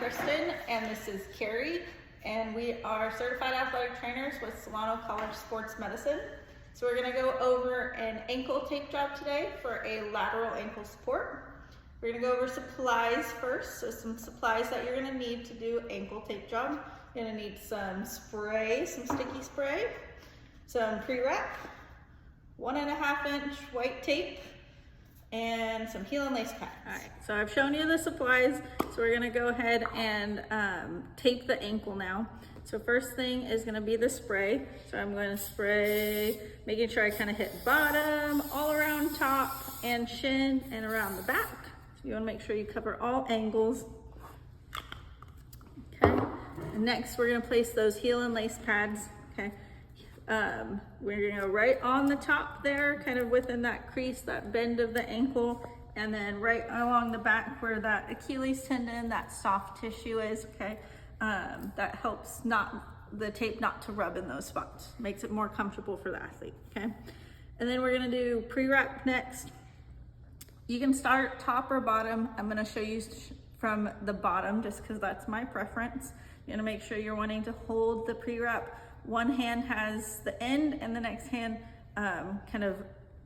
Kristen, and this is Carrie, and we are certified athletic trainers with Solano College Sports Medicine. So we're going to go over an ankle tape job today for a lateral ankle support. We're going to go over supplies first, so some supplies that you're going to need to do ankle tape job. You're going to need some spray, some sticky spray, some pre-wrap, 1.5 inch white tape, and some heel and lace pads. All right, so I've shown you the supplies, so we're gonna go ahead and tape the ankle now. So first thing is gonna be the spray. So I'm gonna spray, making sure I kind of hit bottom, all around top and shin and around the back. So you wanna make sure you cover all angles. Okay, and next we're gonna place those heel and lace pads, okay? We're gonna go right on the top there, kind of within that crease, that bend of the ankle, and then right along the back where that Achilles tendon, that soft tissue is, okay? That helps the tape not to rub in those spots, makes it more comfortable for the athlete, okay? And then we're gonna do pre-wrap next. You can start top or bottom. I'm gonna show you from the bottom just because that's my preference. You're gonna make sure you're wanting to hold the pre-wrap. One hand has the end and the next hand kind of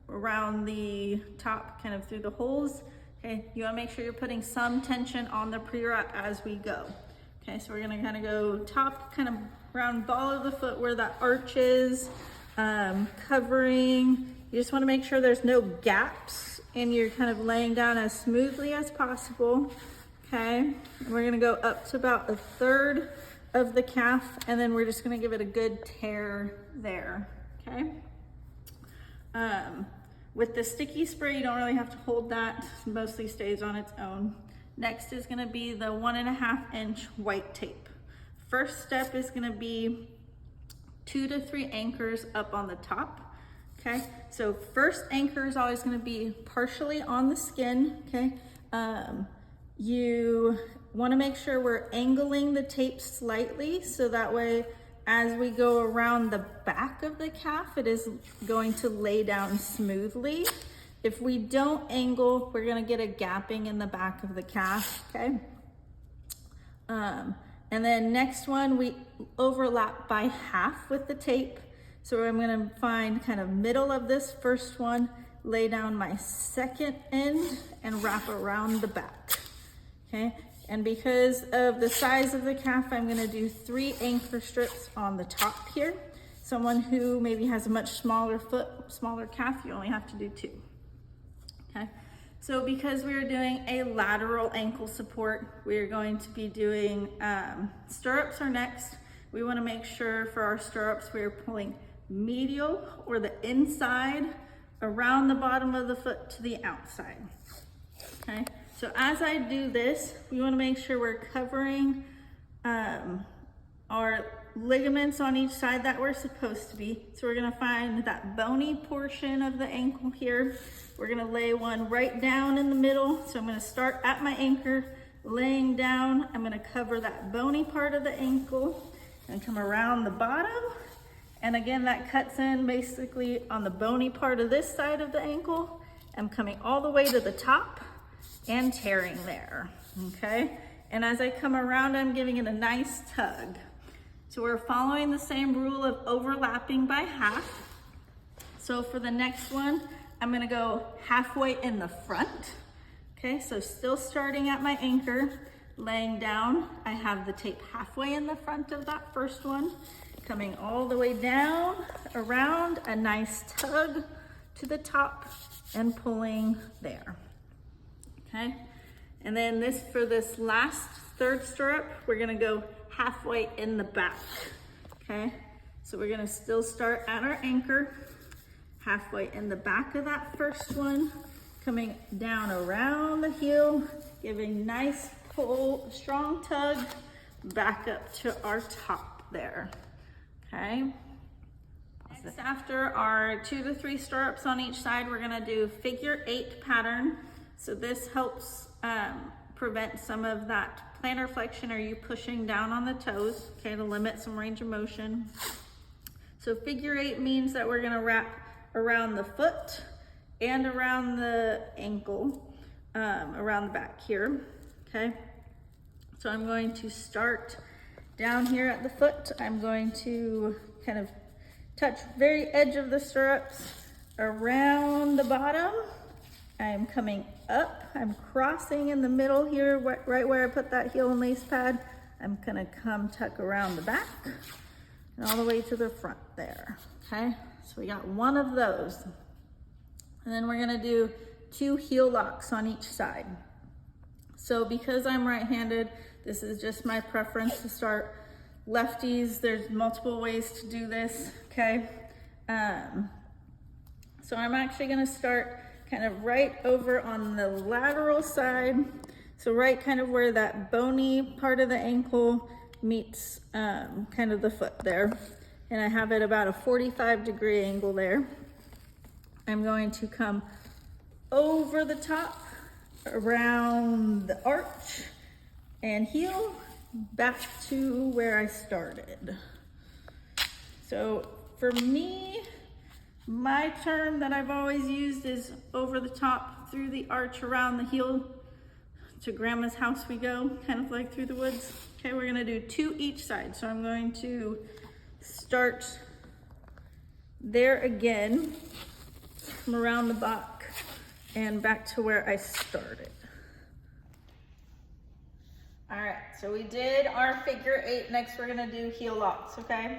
around the top, kind of through the holes. Okay, you wanna make sure you're putting some tension on the pre-wrap as we go. Okay, so we're gonna kind of go top, kind of around ball of the foot where that arch is, covering. You just wanna make sure there's no gaps and you're kind of laying down as smoothly as possible. Okay, and we're gonna go up to about 1/3 of the calf, and then we're just gonna give it a good tear there, okay? With the sticky spray, you don't really have to hold that, it mostly stays on its own. Next is gonna be the 1.5 inch white tape. First step is gonna be 2 to 3 anchors up on the top, okay? So first anchor is always gonna be partially on the skin, okay? You want to make sure we're angling the tape slightly so that way as we go around the back of the calf, it is going to lay down smoothly. If we don't angle, we're going to get a gapping in the back of the calf, okay? And then next one, we overlap by half with the tape. So I'm going to find kind of middle of this first one, lay down my second end and wrap around the back, okay? And because of the size of the calf, I'm gonna do 3 anchor strips on the top here. Someone who maybe has a much smaller foot, smaller calf, you only have to do 2, okay? So because we're doing a lateral ankle support, we're going to be doing, stirrups are next. We wanna make sure for our stirrups, we're pulling medial or the inside around the bottom of the foot to the outside, okay? So as I do this, we want to make sure we're covering our ligaments on each side that we're supposed to be. So we're going to find that bony portion of the ankle here. We're going to lay one right down in the middle. So I'm going to start at my anchor, laying down. I'm going to cover that bony part of the ankle and come around the bottom. And again, that cuts in basically on the bony part of this side of the ankle. I'm coming all the way to the top and tearing there, okay? And as I come around, I'm giving it a nice tug. So we're following the same rule of overlapping by half. So for the next one, I'm gonna go halfway in the front, okay? So still starting at my anchor, laying down. I have the tape halfway in the front of that first one, coming all the way down, around, a nice tug to the top and pulling there. Okay, and then for this last 3rd stirrup, we're gonna go halfway in the back, okay? So we're gonna still start at our anchor, halfway in the back of that first one, coming down around the heel, giving nice pull, strong tug, back up to our top there, okay? Next, after our 2 to 3 stirrups on each side, we're gonna do figure 8 pattern. So this helps prevent some of that plantar flexion or you pushing down on the toes, okay, to limit some range of motion. So figure 8 means that we're gonna wrap around the foot and around the ankle, around the back here, okay? So I'm going to start down here at the foot. I'm going to kind of touch very edge of the stirrups around the bottom. I'm coming up, I'm crossing in the middle here, right where I put that heel and lace pad. I'm gonna come tuck around the back and all the way to the front there, okay? So we got one of those. And then we're gonna do 2 heel locks on each side. So because I'm right-handed, this is just my preference to start. Lefties, there's multiple ways to do this, okay? So I'm actually gonna start kind of right over on the lateral side. So right kind of where that bony part of the ankle meets kind of the foot there. And I have it about a 45-degree angle there. I'm going to come over the top, around the arch and heel, back to where I started. So for me, my term that I've always used is over the top, through the arch, around the heel. To grandma's house we go, kind of like through the woods. Okay, we're gonna do 2 each side. So I'm going to start there again, from around the back and back to where I started. All right, so we did our figure 8. Next we're gonna do heel locks, okay?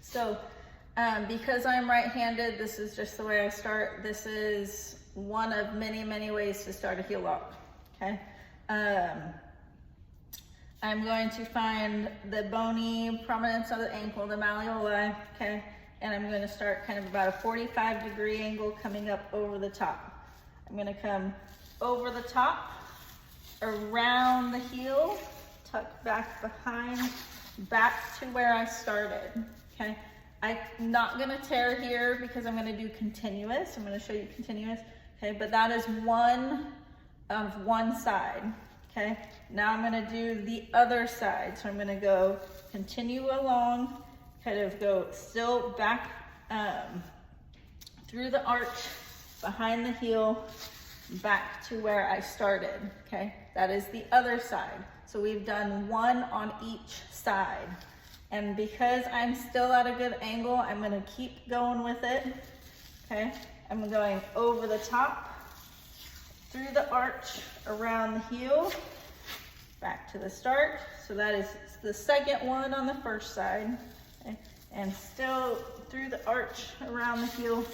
So because I'm right-handed, this is just the way I start. This is one of many, many ways to start a heel lock, okay? I'm going to find the bony prominence of the ankle, the malleoli, okay? And I'm gonna start kind of about a 45-degree angle coming up over the top. I'm gonna come over the top, around the heel, tuck back behind, back to where I started, okay? I'm not gonna tear here because I'm gonna do continuous. I'm gonna show you continuous, okay? But that is one of one side, okay? Now I'm gonna do the other side. So I'm gonna go continue along, kind of go still back through the arch, behind the heel, back to where I started, okay? That is the other side. So we've done one on each side. And because I'm still at a good angle, I'm gonna keep going with it, okay? I'm going over the top, through the arch, around the heel, back to the start. So that is the second one on the first side, okay? And still through the arch, around the heel,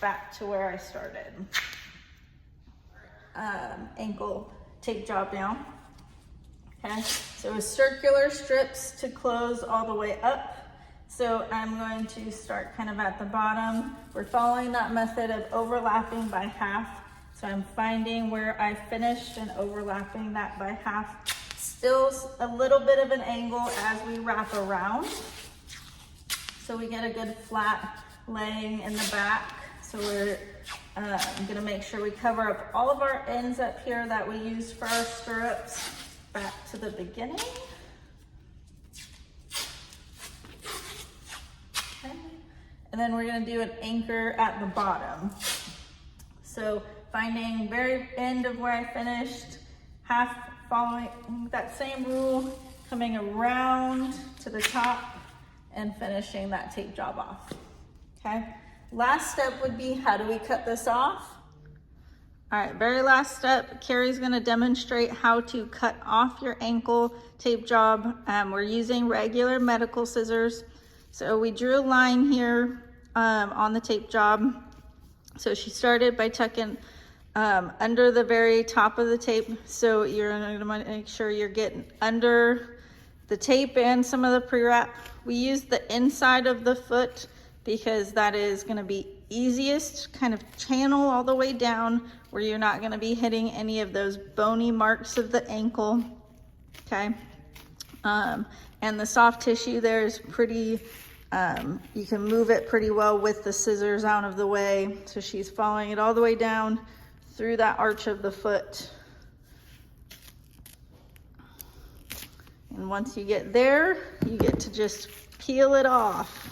back to where I started. Ankle tape job now. Okay, so circular strips to close all the way up. So I'm going to start kind of at the bottom. We're following that method of overlapping by half. So I'm finding where I finished and overlapping that by half. Still a little bit of an angle as we wrap around. So we get a good flat laying in the back. So we're gonna make sure we cover up all of our ends up here that we use for our stirrups. Back to the beginning. Okay. And then we're gonna do an anchor at the bottom. So finding very end of where I finished, half following that same rule, coming around to the top and finishing that tape job off, okay? Last step would be, how do we cut this off? All right, very last step, Carrie's gonna demonstrate how to cut off your ankle tape job. We're using regular medical scissors. So we drew a line here on the tape job. So she started by tucking under the very top of the tape. So you're gonna make sure you're getting under the tape and some of the pre-wrap. We use the inside of the foot because that is gonna be easiest, kind of channel all the way down where you're not gonna be hitting any of those bony marks of the ankle, okay? And the soft tissue there is pretty, you can move it pretty well with the scissors out of the way. So she's following it all the way down through that arch of the foot. And once you get there, you get to just peel it off.